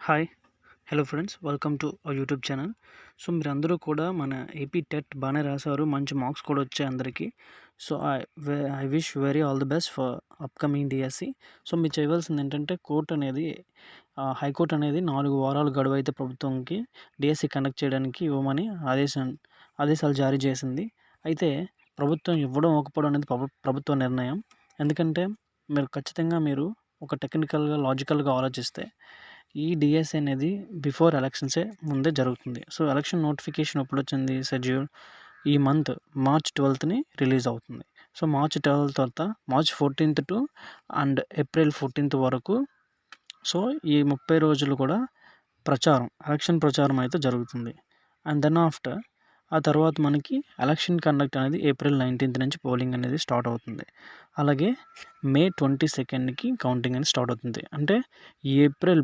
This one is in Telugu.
Hi! Hello friends. Welcome to our YouTube channel. So, మీరందరూ కూడా మన ఏపీ టెట్ బానే రాసారు. మంచి మార్క్స్ కూడా వచ్చాయి అందరికీ. So, I wish very all the best for upcoming DSC. So, మీరు చేయవలసిందేంటంటే హైకోర్ట్ అనేది 4 వారాల గడువైతే ప్రభుత్వంకి డీఎస్‌సీ కండక్ట్ చేయడానికి ఇవ్వమని ఆదేశాలు జారీ చేసింది. అయితే ప్రభుత్వం ఇవ్వడం, ఇవ్వకపోవడం అనేది ప్రభుత్వ నిర్ణయం. ఎందుకంటే మీరు ఒక టెక్నికల్‌గా, లాజికల్‌గా ఆలోచిస్తే ఈ డీఎస్‌సీ అనేది బిఫోర్ ఎలక్షన్సే ముందే జరుగుతుంది. సో, ఎలక్షన్ నోటిఫికేషన్ ఎప్పుడొచ్చింది షెడ్యూల్ ఈ మంత్ మార్చ్ 12ని రిలీజ్ అవుతుంది. సో, మార్చ్ 12 తర్వాత మార్చ్ 14 టు అండ్ ఏప్రిల్ 14 వరకు సో, ఈ 30 రోజులు కూడా ఎలక్షన్ ప్రచారం అయితే జరుగుతుంది. అండ్ దెన్ ఆఫ్టర్ ఆ తర్వాత మనకి ఎలక్షన్ కండక్ట్ అనేది ఏప్రిల్ 19 నుంచి పోలింగ్ అనేది స్టార్ట్ అవుతుంది. అలాగే మే 22కి కౌంటింగ్ అనేది స్టార్ట్ అవుతుంది. అంటే ఏప్రిల్